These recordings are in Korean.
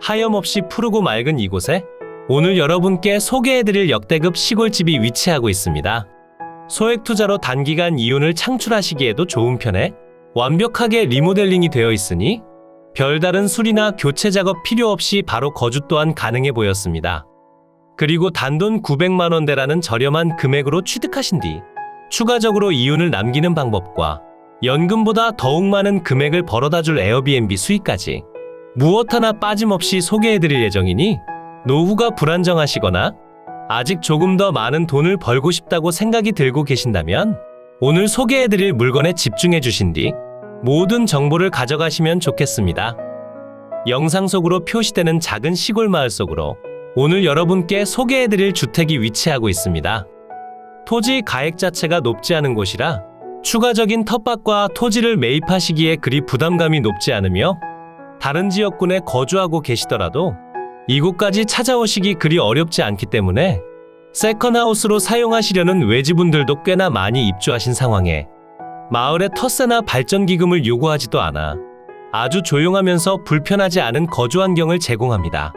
하염없이 푸르고 맑은 이곳에 오늘 여러분께 소개해드릴 역대급 시골집이 위치하고 있습니다. 소액 투자로 단기간 이윤을 창출하시기에도 좋은 편에 완벽하게 리모델링이 되어 있으니 별다른 수리나 교체 작업 필요 없이 바로 거주 또한 가능해 보였습니다. 그리고 단돈 900만 원대라는 저렴한 금액으로 취득하신 뒤 추가적으로 이윤을 남기는 방법과 연금보다 더욱 많은 금액을 벌어다줄 에어비앤비 수익까지 무엇 하나 빠짐없이 소개해드릴 예정이니 노후가 불안정하시거나 아직 조금 더 많은 돈을 벌고 싶다고 생각이 들고 계신다면 오늘 소개해드릴 물건에 집중해 주신 뒤 모든 정보를 가져가시면 좋겠습니다. 영상 속으로 표시되는 작은 시골 마을 속으로 오늘 여러분께 소개해드릴 주택이 위치하고 있습니다. 토지 가액 자체가 높지 않은 곳이라 추가적인 텃밭과 토지를 매입하시기에 그리 부담감이 높지 않으며 다른 지역군에 거주하고 계시더라도 이곳까지 찾아오시기 그리 어렵지 않기 때문에 세컨하우스로 사용하시려는 외지분들도 꽤나 많이 입주하신 상황에 마을에 텃세나 발전기금을 요구하지도 않아 아주 조용하면서 불편하지 않은 거주 환경을 제공합니다.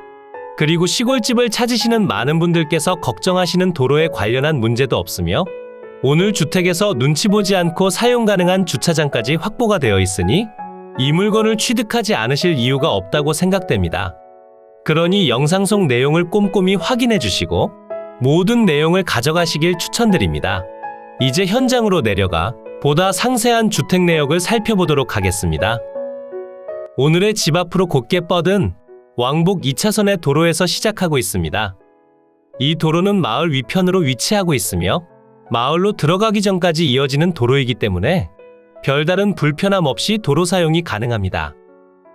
그리고 시골집을 찾으시는 많은 분들께서 걱정하시는 도로에 관련한 문제도 없으며 오늘 주택에서 눈치 보지 않고 사용 가능한 주차장까지 확보가 되어 있으니 이 물건을 취득하지 않으실 이유가 없다고 생각됩니다. 그러니 영상 속 내용을 꼼꼼히 확인해 주시고 모든 내용을 가져가시길 추천드립니다. 이제 현장으로 내려가 보다 상세한 주택 내역을 살펴보도록 하겠습니다. 오늘의 집 앞으로 곧게 뻗은 왕복 2차선의 도로에서 시작하고 있습니다. 이 도로는 마을 위편으로 위치하고 있으며 마을로 들어가기 전까지 이어지는 도로이기 때문에 별다른 불편함 없이 도로 사용이 가능합니다.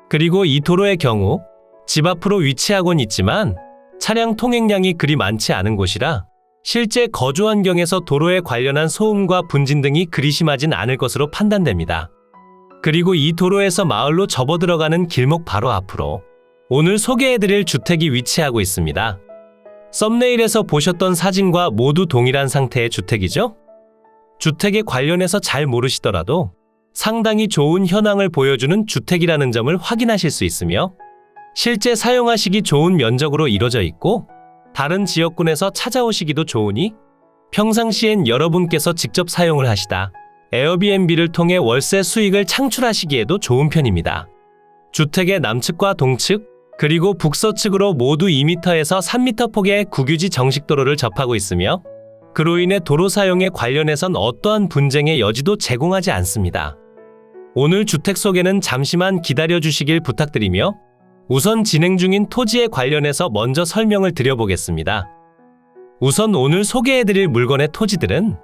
그리고 이 도로의 경우 집 앞으로 위치하곤 있지만 차량 통행량이 그리 많지 않은 곳이라 실제 거주 환경에서 도로에 관련한 소음과 분진 등이 그리 심하진 않을 것으로 판단됩니다. 그리고 이 도로에서 마을로 접어들어가는 길목 바로 앞으로 오늘 소개해드릴 주택이 위치하고 있습니다. 썸네일에서 보셨던 사진과 모두 동일한 상태의 주택이죠? 주택에 관련해서 잘 모르시더라도 상당히 좋은 현황을 보여주는 주택이라는 점을 확인하실 수 있으며 실제 사용하시기 좋은 면적으로 이루어져 있고 다른 지역군에서 찾아오시기도 좋으니 평상시엔 여러분께서 직접 사용을 하시다 에어비앤비를 통해 월세 수익을 창출하시기에도 좋은 편입니다. 주택의 남측과 동측 그리고 북서측으로 모두 2m에서 3m 폭의 국유지 정식도로를 접하고 있으며 그로 인해 도로 사용에 관련해선 어떠한 분쟁의 여지도 제공하지 않습니다. 오늘 주택 소개는 잠시만 기다려 주시길 부탁드리며 우선 진행 중인 토지에 관련해서 먼저 설명을 드려보겠습니다. 우선 오늘 소개해드릴 물건의 토지들은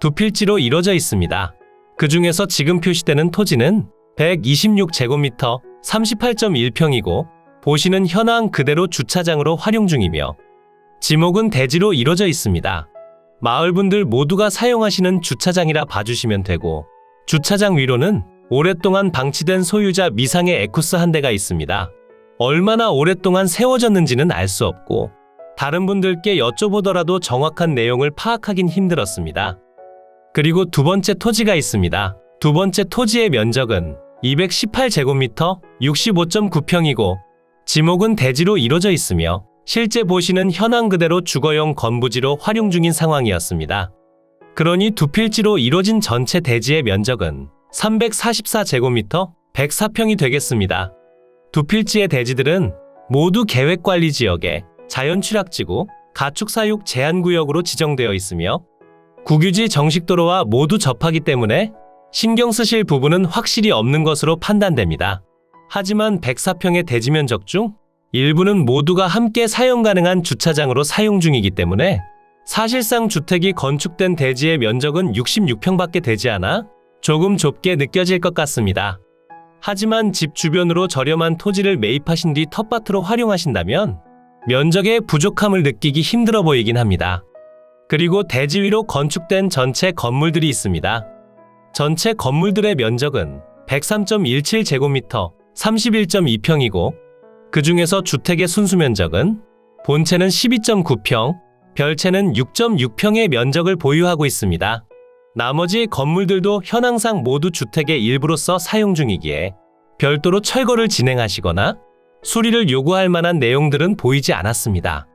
두 필지로 이루어져 있습니다. 그 중에서 지금 표시되는 토지는 126제곱미터 38.1평이고 보시는 현황 그대로 주차장으로 활용 중이며 지목은 대지로 이루어져 있습니다. 마을분들 모두가 사용하시는 주차장이라 봐주시면 되고 주차장 위로는 오랫동안 방치된 소유자 미상의 에쿠스 한 대가 있습니다. 얼마나 오랫동안 세워졌는지는 알 수 없고 다른 분들께 여쭤보더라도 정확한 내용을 파악하긴 힘들었습니다. 그리고 두 번째 토지가 있습니다. 두 번째 토지의 면적은 218제곱미터 65.9평이고 지목은 대지로 이루어져 있으며 실제 보시는 현황 그대로 주거용 건부지로 활용 중인 상황이었습니다. 그러니 두 필지로 이루어진 전체 대지의 면적은 344제곱미터 104평이 되겠습니다. 두 필지의 대지들은 모두 계획관리지역에 자연취락지구, 가축사육 제한구역으로 지정되어 있으며 국유지 정식도로와 모두 접하기 때문에 신경 쓰실 부분은 확실히 없는 것으로 판단됩니다. 하지만 104평의 대지 면적 중 일부는 모두가 함께 사용 가능한 주차장으로 사용 중이기 때문에 사실상 주택이 건축된 대지의 면적은 66평밖에 되지 않아 조금 좁게 느껴질 것 같습니다. 하지만 집 주변으로 저렴한 토지를 매입하신 뒤 텃밭으로 활용하신다면 면적의 부족함을 느끼기 힘들어 보이긴 합니다. 그리고 대지 위로 건축된 전체 건물들이 있습니다. 전체 건물들의 면적은 103.17제곱미터 31.2평이고 그 중에서 주택의 순수 면적은 본체는 12.9평, 별채는 6.6평의 면적을 보유하고 있습니다. 나머지 건물들도 현황상 모두 주택의 일부로서 사용 중이기에 별도로 철거를 진행하시거나 수리를 요구할 만한 내용들은 보이지 않았습니다.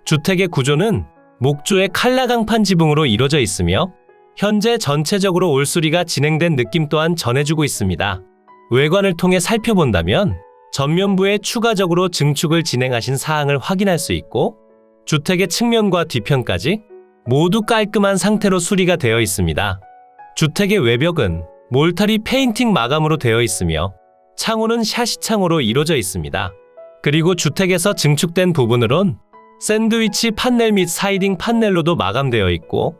주택의 구조는 목조의 칼라 강판 지붕으로 이루어져 있으며 현재 전체적으로 올수리가 진행된 느낌 또한 전해주고 있습니다. 외관을 통해 살펴본다면 전면부에 추가적으로 증축을 진행하신 사항을 확인할 수 있고 주택의 측면과 뒤편까지 모두 깔끔한 상태로 수리가 되어 있습니다. 주택의 외벽은 몰타리 페인팅 마감으로 되어 있으며 창호는 샤시 창호로 이루어져 있습니다. 그리고 주택에서 증축된 부분으론 샌드위치 판넬 및 사이딩 판넬로도 마감되어 있고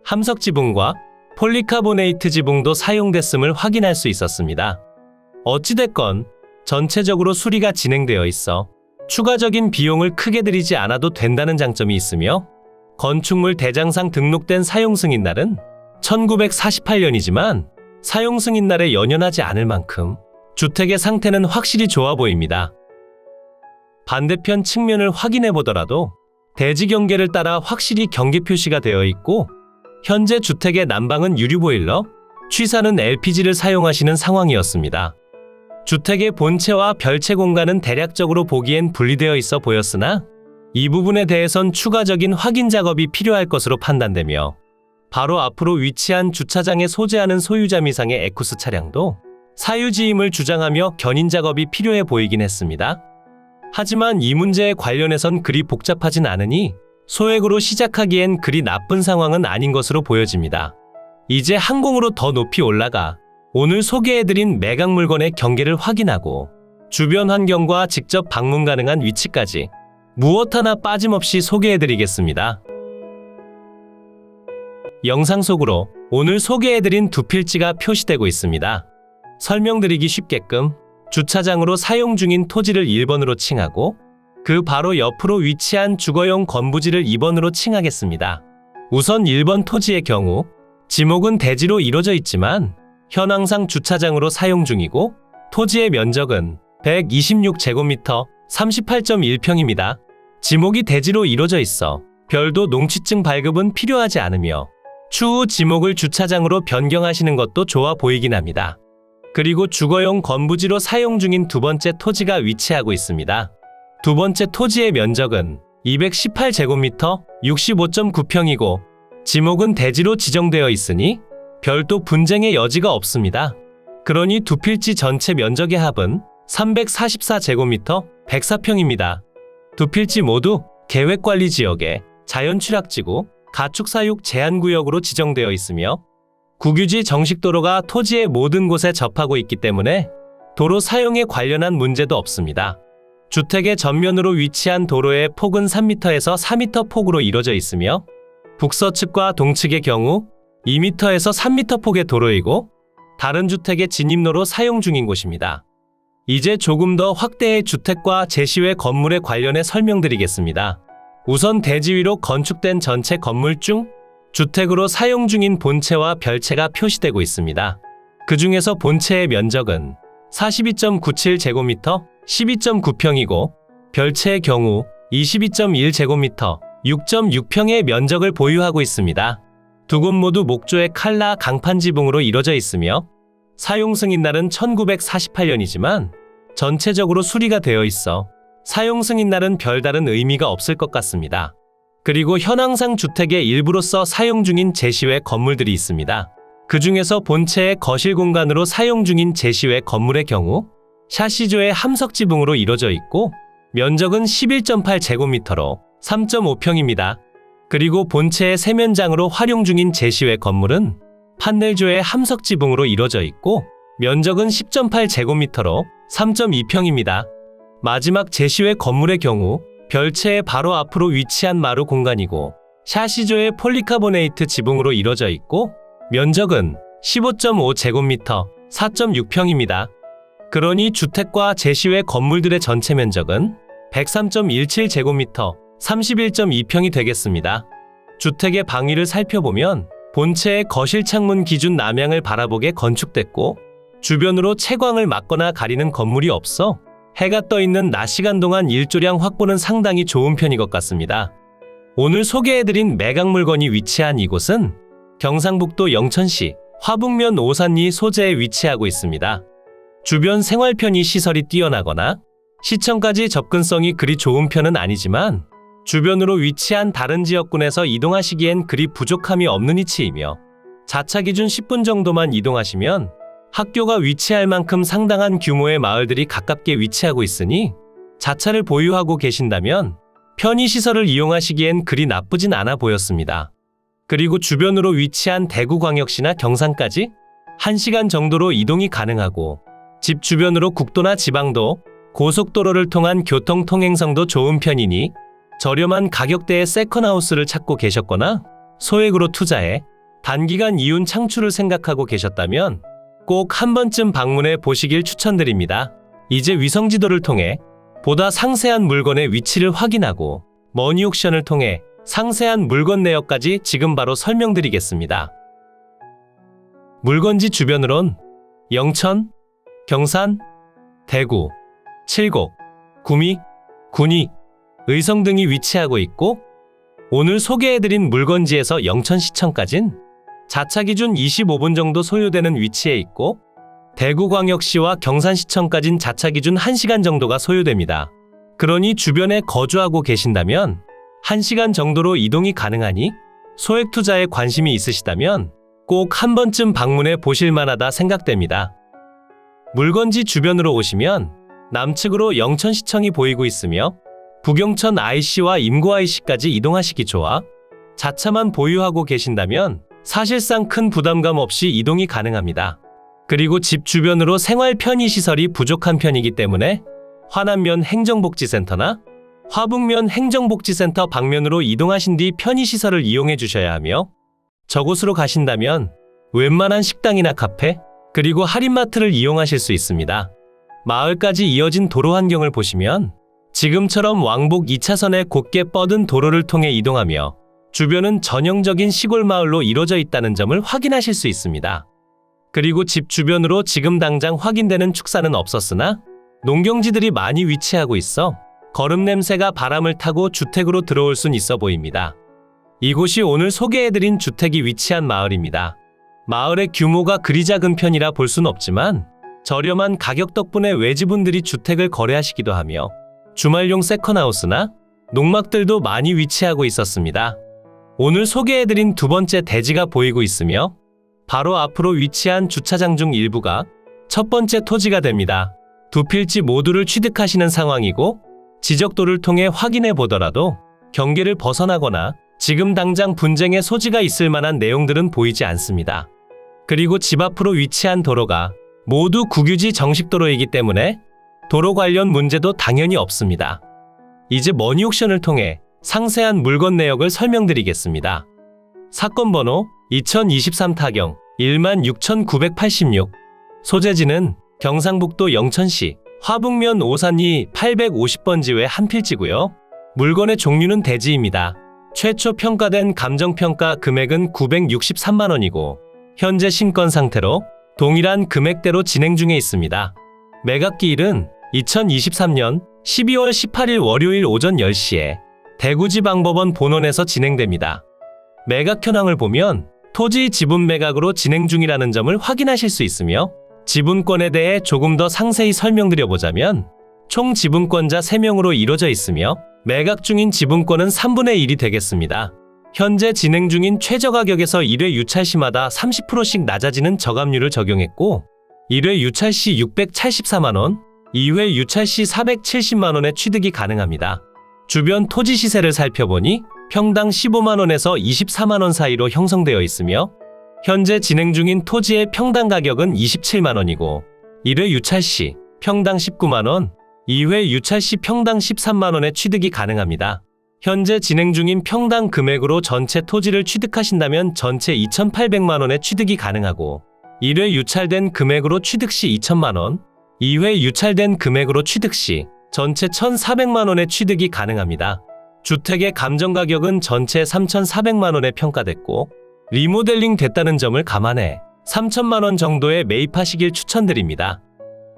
함석 지붕과 폴리카보네이트 지붕도 사용됐음을 확인할 수 있었습니다. 어찌됐건 전체적으로 수리가 진행되어 있어 추가적인 비용을 크게 들이지 않아도 된다는 장점이 있으며 건축물 대장상 등록된 사용승인날은 1948년이지만 사용승인날에 연연하지 않을 만큼 주택의 상태는 확실히 좋아 보입니다. 반대편 측면을 확인해 보더라도 대지 경계를 따라 확실히 경계 표시가 되어 있고 현재 주택의 난방은 유류 보일러, 취사는 LPG를 사용하시는 상황이었습니다. 주택의 본체와 별채 공간은 대략적으로 보기엔 분리되어 있어 보였으나 이 부분에 대해선 추가적인 확인 작업이 필요할 것으로 판단되며 바로 앞으로 위치한 주차장에 소재하는 소유자 미상의 에쿠스 차량도 사유지임을 주장하며 견인 작업이 필요해 보이긴 했습니다. 하지만 이 문제에 관련해선 그리 복잡하진 않으니 소액으로 시작하기엔 그리 나쁜 상황은 아닌 것으로 보여집니다. 이제 항공으로 더 높이 올라가 오늘 소개해드린 매각 물건의 경계를 확인하고 주변 환경과 직접 방문 가능한 위치까지 무엇 하나 빠짐없이 소개해드리겠습니다. 영상 속으로 오늘 소개해드린 두 필지가 표시되고 있습니다. 설명드리기 쉽게끔 주차장으로 사용 중인 토지를 1번으로 칭하고 그 바로 옆으로 위치한 주거용 건부지를 2번으로 칭하겠습니다. 우선 1번 토지의 경우 지목은 대지로 이루어져 있지만 현황상 주차장으로 사용 중이고 토지의 면적은 126제곱미터 38.1평입니다. 지목이 대지로 이루어져 있어 별도 농취증 발급은 필요하지 않으며 추후 지목을 주차장으로 변경하시는 것도 좋아 보이긴 합니다. 그리고 주거용 건부지로 사용 중인 두 번째 토지가 위치하고 있습니다. 두 번째 토지의 면적은 218제곱미터 65.9평이고 지목은 대지로 지정되어 있으니 별도 분쟁의 여지가 없습니다. 그러니 두 필지 전체 면적의 합은 344제곱미터 104평입니다. 두 필지 모두 계획관리지역에 자연취락지구, 가축사육 제한구역으로 지정되어 있으며 국유지 정식도로가 토지의 모든 곳에 접하고 있기 때문에 도로 사용에 관련한 문제도 없습니다. 주택의 전면으로 위치한 도로의 폭은 3m에서 4m 폭으로 이루어져 있으며 북서측과 동측의 경우 2m에서 3m 폭의 도로이고 다른 주택의 진입로로 사용 중인 곳입니다. 이제 조금 더 확대의 주택과 제시외 건물에 관련해 설명드리겠습니다. 우선 대지 위로 건축된 전체 건물 중 주택으로 사용 중인 본체와 별채가 표시되고 있습니다. 그 중에서 본체의 면적은 42.97제곱미터 12.9평이고 별채의 경우 22.1제곱미터 6.6평의 면적을 보유하고 있습니다. 두 곳 모두 목조의 칼라 강판 지붕으로 이루어져 있으며 사용 승인날은 1948년이지만 전체적으로 수리가 되어 있어 사용 승인날은 별다른 의미가 없을 것 같습니다. 그리고 현황상 주택의 일부로서 사용 중인 제시외 건물들이 있습니다. 그 중에서 본체의 거실 공간으로 사용 중인 제시외 건물의 경우 샤시조의 함석 지붕으로 이루어져 있고 면적은 11.8제곱미터로 3.5평입니다. 그리고 본체의 세면장으로 활용 중인 제시외 건물은 판넬조의 함석 지붕으로 이루어져 있고 면적은 10.8제곱미터로 3.2평입니다. 마지막 제시외 건물의 경우 별채의 바로 앞으로 위치한 마루 공간이고 샤시조의 폴리카보네이트 지붕으로 이루어져 있고 면적은 15.5제곱미터 4.6평입니다. 그러니 주택과 제시외 건물들의 전체 면적은 103.17제곱미터 31.2평이 되겠습니다. 주택의 방위를 살펴보면 본체의 거실 창문 기준 남향을 바라보게 건축됐고 주변으로 채광을 막거나 가리는 건물이 없어 해가 떠 있는 낮 시간 동안 일조량 확보는 상당히 좋은 편인 것 같습니다. 오늘 소개해드린 매각 물건이 위치한 이곳은 경상북도 영천시 화북면 오산리 소재에 위치하고 있습니다. 주변 생활 편의 시설이 뛰어나거나 시청까지 접근성이 그리 좋은 편은 아니지만 주변으로 위치한 다른 지역군에서 이동하시기엔 그리 부족함이 없는 위치이며 자차 기준 10분 정도만 이동하시면 학교가 위치할 만큼 상당한 규모의 마을들이 가깝게 위치하고 있으니 자차를 보유하고 계신다면 편의시설을 이용하시기엔 그리 나쁘진 않아 보였습니다. 그리고 주변으로 위치한 대구광역시나 경산까지 1시간 정도로 이동이 가능하고 집 주변으로 국도나 지방도, 고속도로를 통한 교통 통행성도 좋은 편이니 저렴한 가격대의 세컨하우스를 찾고 계셨거나 소액으로 투자해 단기간 이윤 창출을 생각하고 계셨다면 꼭 한 번쯤 방문해 보시길 추천드립니다. 이제 위성지도를 통해 보다 상세한 물건의 위치를 확인하고 머니옥션을 통해 상세한 물건 내역까지 지금 바로 설명드리겠습니다. 물건지 주변으론 영천, 경산, 대구, 칠곡, 구미, 군위, 의성 등이 위치하고 있고 오늘 소개해드린 물건지에서 영천시청까진 자차 기준 25분 정도 소요되는 위치에 있고 대구광역시와 경산시청까진 자차 기준 1시간 정도가 소요됩니다. 그러니 주변에 거주하고 계신다면 1시간 정도로 이동이 가능하니 소액 투자에 관심이 있으시다면 꼭 한 번쯤 방문해 보실 만하다 생각됩니다. 물건지 주변으로 오시면 남측으로 영천시청이 보이고 있으며 북영천 IC와 임고 IC까지 이동하시기 좋아 자차만 보유하고 계신다면 사실상 큰 부담감 없이 이동이 가능합니다. 그리고 집 주변으로 생활 편의시설이 부족한 편이기 때문에 화남면 행정복지센터나 화북면 행정복지센터 방면으로 이동하신 뒤 편의시설을 이용해 주셔야 하며 저곳으로 가신다면 웬만한 식당이나 카페, 그리고 할인마트를 이용하실 수 있습니다. 마을까지 이어진 도로 환경을 보시면 지금처럼 왕복 2차선에 곧게 뻗은 도로를 통해 이동하며 주변은 전형적인 시골 마을로 이루어져 있다는 점을 확인하실 수 있습니다. 그리고 집 주변으로 지금 당장 확인되는 축사는 없었으나 농경지들이 많이 위치하고 있어 거름 냄새가 바람을 타고 주택으로 들어올 순 있어 보입니다. 이곳이 오늘 소개해드린 주택이 위치한 마을입니다. 마을의 규모가 그리 작은 편이라 볼 순 없지만 저렴한 가격 덕분에 외지분들이 주택을 거래하시기도 하며 주말용 세컨하우스나 농막들도 많이 위치하고 있었습니다. 오늘 소개해드린 두 번째 대지가 보이고 있으며 바로 앞으로 위치한 주차장 중 일부가 첫 번째 토지가 됩니다. 두 필지 모두를 취득하시는 상황이고 지적도를 통해 확인해 보더라도 경계를 벗어나거나 지금 당장 분쟁의 소지가 있을 만한 내용들은 보이지 않습니다. 그리고 집 앞으로 위치한 도로가 모두 국유지 정식도로이기 때문에 도로 관련 문제도 당연히 없습니다. 이제 머니옥션을 통해 상세한 물건 내역을 설명드리겠습니다. 사건 번호 2023 타경 16,986 소재지는 경상북도 영천시 화북면 오산리 850번지 외 한 필지고요. 물건의 종류는 대지입니다. 최초 평가된 감정평가 금액은 963만원이고 현재 신권 상태로 동일한 금액대로 진행 중에 있습니다. 매각기일은 2023년 12월 18일 월요일 오전 10시에 대구지방법원 본원에서 진행됩니다. 매각 현황을 보면 토지 지분 매각으로 진행 중이라는 점을 확인하실 수 있으며 지분권에 대해 조금 더 상세히 설명드려보자면 총 지분권자 3명으로 이루어져 있으며 매각 중인 지분권은 3분의 1이 되겠습니다. 현재 진행 중인 최저가격에서 1회 유찰 시마다 30%씩 낮아지는 저감률을 적용했고 1회 유찰 시 674만원, 2회 유찰 시 470만원의 취득이 가능합니다. 주변 토지 시세를 살펴보니 평당 15만원에서 24만원 사이로 형성되어 있으며 현재 진행 중인 토지의 평당 가격은 27만원이고 1회 유찰 시 평당 19만원, 2회 유찰 시 평당 13만원의 취득이 가능합니다. 현재 진행 중인 평당 금액으로 전체 토지를 취득하신다면 전체 2,800만원의 취득이 가능하고 1회 유찰된 금액으로 취득 시 2천만원, 2회 유찰된 금액으로 취득 시 전체 1,400만원의 취득이 가능합니다. 주택의 감정가격은 전체 3,400만원에 평가됐고 리모델링 됐다는 점을 감안해 3천만원 정도에 매입하시길 추천드립니다.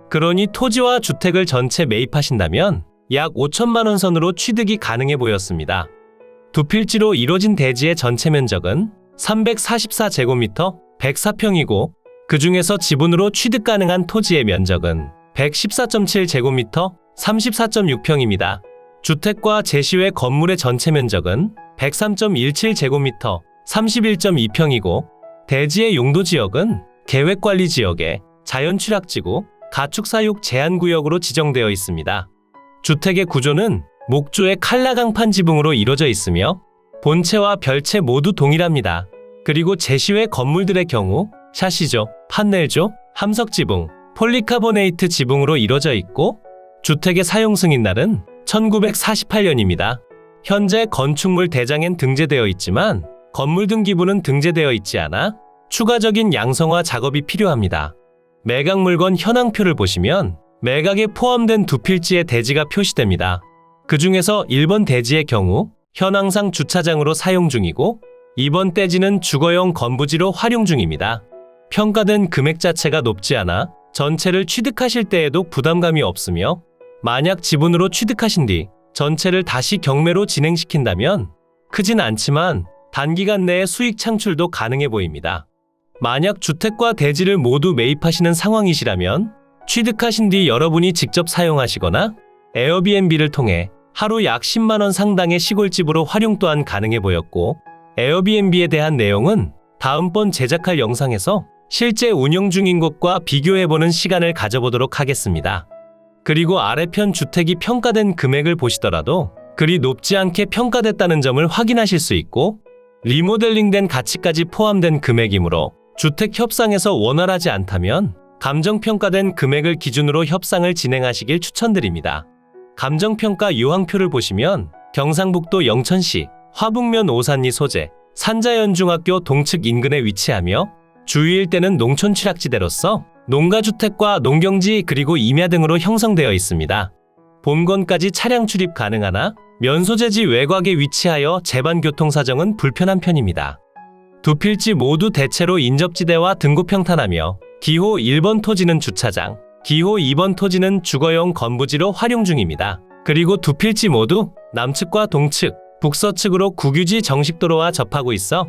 그러니 토지와 주택을 전체 매입하신다면 약 5천만원 선으로 취득이 가능해 보였습니다. 두 필지로 이뤄진 대지의 전체 면적은 344제곱미터 104평이고 그 중에서 지분으로 취득 가능한 토지의 면적은 114.7제곱미터 34.6평입니다. 주택과 제시외 건물의 전체 면적은 103.17제곱미터, 31.2평이고 대지의 용도 지역은 계획관리지역에 자연취락지구, 가축사육 제한구역으로 지정되어 있습니다. 주택의 구조는 목조의 칼라강판 지붕으로 이루어져 있으며 본체와 별체 모두 동일합니다. 그리고 제시외 건물들의 경우 샤시조, 판넬조, 함석지붕, 폴리카보네이트 지붕으로 이루어져 있고 주택의 사용 승인날은 1948년입니다. 현재 건축물 대장엔 등재되어 있지만 건물 등기부는 등재되어 있지 않아 추가적인 양성화 작업이 필요합니다. 매각 물건 현황표를 보시면 매각에 포함된 두 필지의 대지가 표시됩니다. 그 중에서 1번 대지의 경우 현황상 주차장으로 사용 중이고 2번 대지는 주거용 건부지로 활용 중입니다. 평가된 금액 자체가 높지 않아 전체를 취득하실 때에도 부담감이 없으며 만약 지분으로 취득하신 뒤 전체를 다시 경매로 진행시킨다면 크진 않지만 단기간 내에 수익 창출도 가능해 보입니다. 만약 주택과 대지를 모두 매입하시는 상황이시라면 취득하신 뒤 여러분이 직접 사용하시거나 에어비앤비를 통해 하루 약 10만 원 상당의 시골집으로 활용 또한 가능해 보였고 에어비앤비에 대한 내용은 다음번 제작할 영상에서 실제 운영 중인 곳과 비교해보는 시간을 가져보도록 하겠습니다. 그리고 아래편 주택이 평가된 금액을 보시더라도 그리 높지 않게 평가됐다는 점을 확인하실 수 있고 리모델링된 가치까지 포함된 금액이므로 주택 협상에서 원활하지 않다면 감정평가된 금액을 기준으로 협상을 진행하시길 추천드립니다. 감정평가 유황표를 보시면 경상북도 영천시 화북면 오산리 소재 산자연중학교 동측 인근에 위치하며 주위 일대는 농촌 취락지대로서 농가주택과 농경지 그리고 임야 등으로 형성되어 있습니다. 본건까지 차량 출입 가능하나 면소재지 외곽에 위치하여 제반 교통사정은 불편한 편입니다. 두 필지 모두 대체로 인접지대와 등고평탄하며 기호 1번 토지는 주차장, 기호 2번 토지는 주거용 건부지로 활용 중입니다. 그리고 두 필지 모두 남측과 동측, 북서측으로 국유지 정식도로와 접하고 있어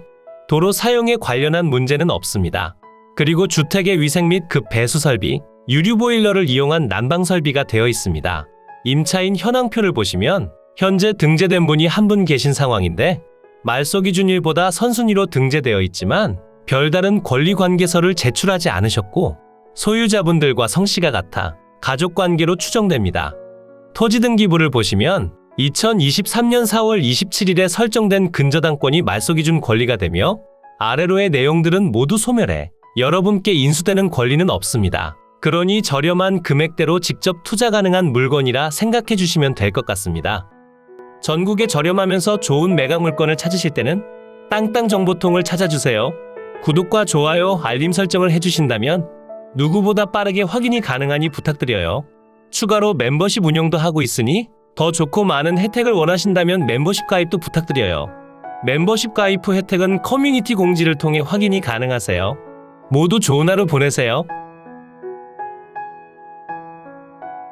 도로 사용에 관련한 문제는 없습니다. 그리고 주택의 위생 및 급 배수 설비, 유류 보일러를 이용한 난방 설비가 되어 있습니다. 임차인 현황표를 보시면 현재 등재된 분이 한 분 계신 상황인데 말소 기준일보다 선순위로 등재되어 있지만 별다른 권리관계서를 제출하지 않으셨고 소유자분들과 성씨가 같아 가족관계로 추정됩니다. 토지등기부를 보시면 2023년 4월 27일에 설정된 근저당권이 말소기준 권리가 되며 아래로의 내용들은 모두 소멸해 여러분께 인수되는 권리는 없습니다. 그러니 저렴한 금액대로 직접 투자 가능한 물건이라 생각해 주시면 될 것 같습니다. 전국에 저렴하면서 좋은 매각 물건을 찾으실 때는 땅땅정보통을 찾아주세요. 구독과 좋아요, 알림 설정을 해주신다면 누구보다 빠르게 확인이 가능하니 부탁드려요. 추가로 멤버십 운영도 하고 있으니 더 좋고 많은 혜택을 원하신다면 멤버십 가입도 부탁드려요. 멤버십 가입 후 혜택은 커뮤니티 공지를 통해 확인이 가능하세요. 모두 좋은 하루 보내세요.